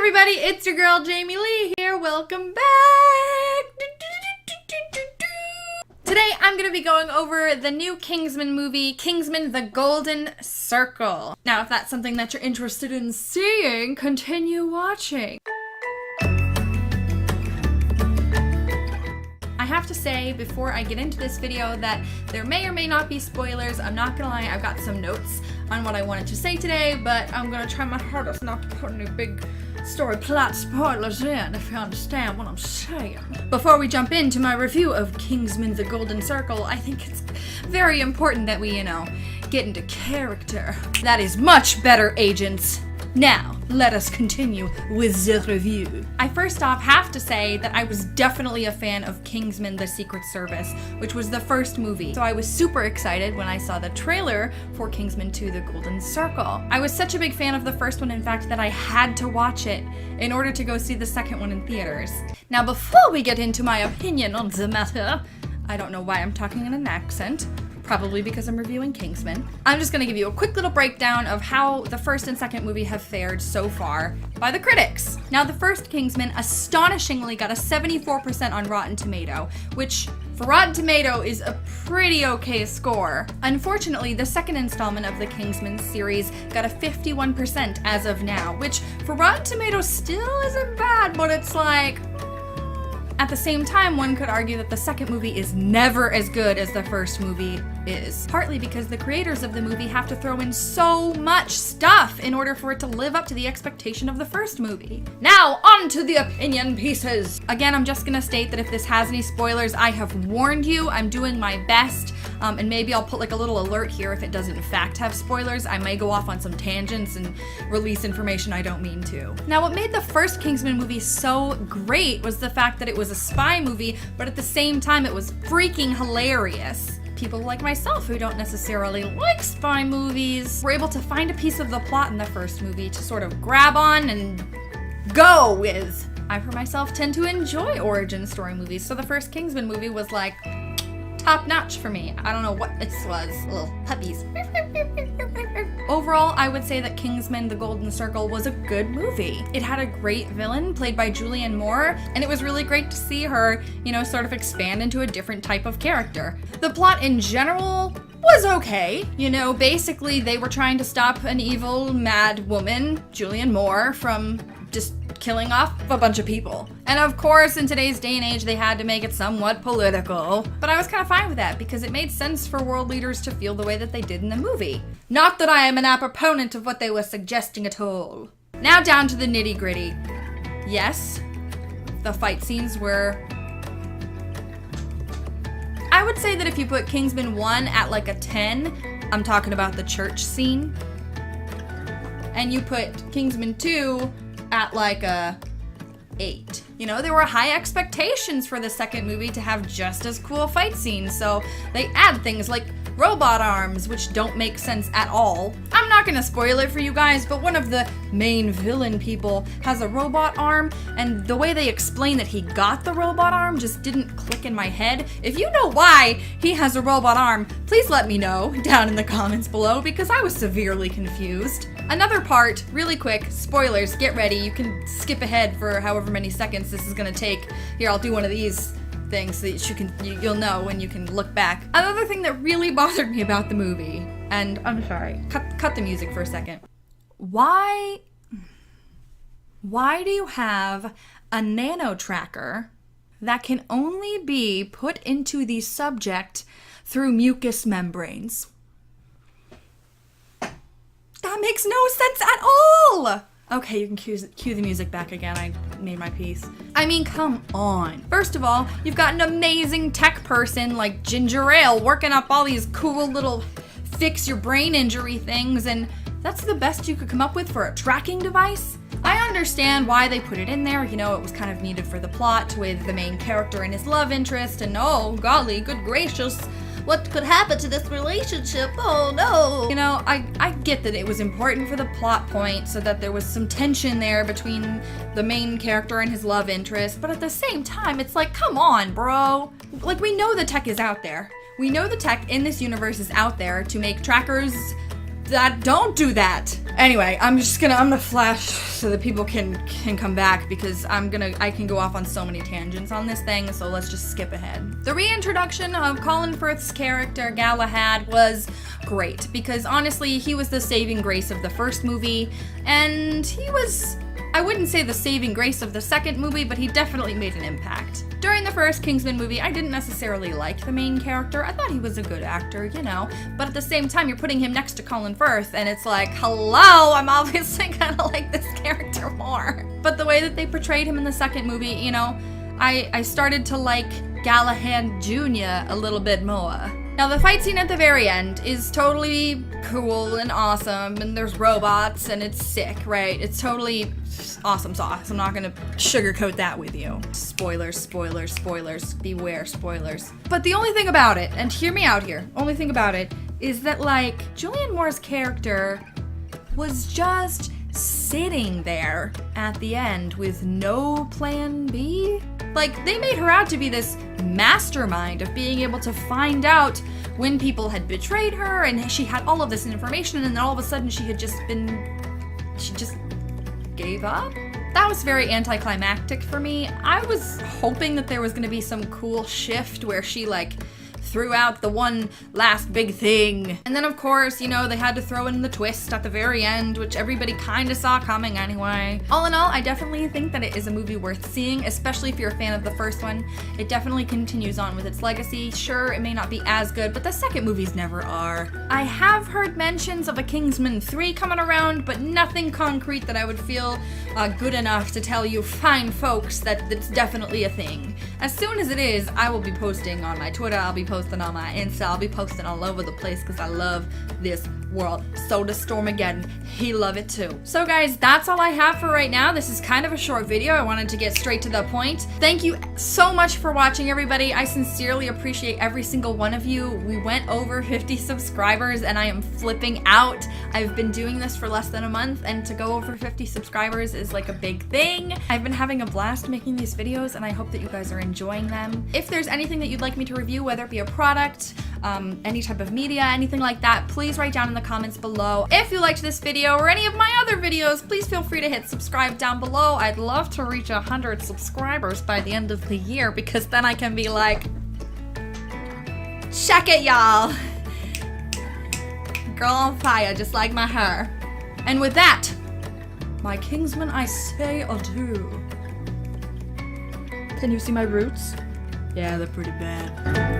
everybody, it's your girl Jamie Lee here. Welcome back. Today I'm going to be going over the new Kingsman movie, Kingsman: The Golden Circle. Now, if that's something that you're interested in seeing, continue watching. I have to say before I get into this video that there may or may not be spoilers. I'm not gonna lie, I've got some notes on what I wanted to say today, but I'm gonna try my hardest not to put any big story plot spoilers in, if you understand what I'm saying. Before we jump into my review of Kingsman: The Golden Circle, I think it's very important that we, get into character. That is much better, agents. Now, let us continue with the review. I first off have to say that I was definitely a fan of Kingsman: The Secret Service, which was the first movie. So I was super excited when I saw the trailer for Kingsman 2: The Golden Circle. I was such a big fan of the first one, in fact, that I had to watch it in order to go see the second one in theaters. Now, before we get into my opinion on the matter, I don't know why I'm talking in an accent. Probably because I'm reviewing Kingsman. I'm just gonna give you a quick little breakdown of how the first and second movie have fared so far by the critics. Now, the first Kingsman astonishingly got a 74% on Rotten Tomato, which for Rotten Tomato is a pretty okay score. Unfortunately, the second installment of the Kingsman series got a 51% as of now, which for Rotten Tomato still isn't bad, but it's like, at the same time, one could argue that the second movie is never as good as the first movie is. Partly because the creators of the movie have to throw in so much stuff in order for it to live up to the expectation of the first movie. Now, on to the opinion pieces. Again, I'm just gonna state that if this has any spoilers, I have warned you. I'm doing my best. And maybe I'll put like a little alert here if it does in fact have spoilers. I may go off on some tangents and release information I don't mean to. Now, what made the first Kingsman movie so great was the fact that it was a spy movie, but at the same time it was freaking hilarious. People like myself who don't necessarily like spy movies were able to find a piece of the plot in the first movie to sort of grab on and go with. I, for myself, tend to enjoy origin story movies, so the first Kingsman movie was like top notch for me. I don't know what this was. Little puppies. Overall, I would say that Kingsman: The Golden Circle was a good movie. It had a great villain played by Julianne Moore, and it was really great to see her, sort of expand into a different type of character. The plot in general was okay. Basically they were trying to stop an evil, mad woman, Julianne Moore, from just killing off a bunch of people. And of course, in today's day and age, they had to make it somewhat political. But I was kind of fine with that because it made sense for world leaders to feel the way that they did in the movie. Not that I am an proponent of what they were suggesting at all. Now down to the nitty gritty. Yes, the fight scenes were... I would say that if you put Kingsman 1 at like a 10, I'm talking about the church scene, and you put Kingsman 2 at like a 8. There were high expectations for the second movie to have just as cool fight scenes, so they add things like robot arms, which don't make sense at all. I'm not gonna spoil it for you guys, but one of the main villain people has a robot arm, and the way they explain that he got the robot arm just didn't click in my head. If you know why he has a robot arm, please let me know down in the comments below, because I was severely confused. Another part, really quick, spoilers, get ready. You can skip ahead for however many seconds this is gonna take. Here, I'll do one of these things so that you'll know when you can look back. Another thing that really bothered me about the movie, and I'm sorry, cut the music for a second. Why do you have a nano tracker that can only be put into the subject through mucous membranes? That makes no sense at all! Okay, you can cue the music back again. I made my piece. I mean, come on. First of all, you've got an amazing tech person like Ginger Ale working up all these cool little fix your brain injury things, and that's the best you could come up with for a tracking device? I understand why they put it in there. It was kind of needed for the plot with the main character and his love interest, and oh golly, good gracious, what could happen to this relationship? Oh no! I get that it was important for the plot point so that there was some tension there between the main character and his love interest, but at the same time, it's like, come on, bro. Like, we know the tech is out there. We know the tech in this universe is out there to make trackers don't do that. Anyway, I'm gonna flash so that people can come back because I can go off on so many tangents on this thing, so let's just skip ahead. The reintroduction of Colin Firth's character Galahad was great because honestly, he was the saving grace of the first movie, and he was, I wouldn't say the saving grace of the second movie, but he definitely made an impact. During the first Kingsman movie, I didn't necessarily like the main character. I thought he was a good actor, you know, but at the same time, you're putting him next to Colin Firth, and it's like, hello, I'm obviously gonna like this character more. But the way that they portrayed him in the second movie, you know, I started to like Galahad Jr. a little bit more. Now, the fight scene at the very end is totally cool and awesome, and there's robots, and it's sick, right? It's totally awesome sauce. I'm not gonna sugarcoat that with you. Spoilers, spoilers, spoilers. Beware spoilers. But the only thing about it, and hear me out here, only thing about it, is that, like, Julianne Moore's character was just sitting there at the end with no plan B. Like, they made her out to be this mastermind of being able to find out when people had betrayed her, and she had all of this information, and then all of a sudden she just gave up? That was very anticlimactic for me. I was hoping that there was gonna be some cool shift where she, like, threw out the one last big thing. And then of course, you know, they had to throw in the twist at the very end, which everybody kind of saw coming anyway. All in all, I definitely think that it is a movie worth seeing, especially if you're a fan of the first one. It definitely continues on with its legacy. Sure, it may not be as good, but the second movies never are. I have heard mentions of a Kingsman 3 coming around, but nothing concrete that I would feel good enough to tell you fine folks that it's definitely a thing. As soon as it is, I will be posting on my Twitter, I'll be posting on my Insta, I'll be posting all over the place because I love this world. So does Stormageddon. He love it too. So guys, that's all I have for right now. This is kind of a short video. I wanted to get straight to the point. Thank you so much for watching, everybody. I sincerely appreciate every single one of you. We went over 50 subscribers and I am flipping out. I've been doing this for less than a month, and to go over 50 subscribers is like a big thing. I've been having a blast making these videos, and I hope that you guys are enjoying them. If there's anything that you'd like me to review, whether it be a product, any type of media, anything like that, please write down in the comments below. If you liked this video or any of my other videos, please feel free to hit subscribe down below. I'd love to reach 100 subscribers by the end of the year, because then I can be like, check it, y'all. Girl on fire, just like my hair. And with that, my Kingsman, I say adieu. Can you see my roots? Yeah, they're pretty bad.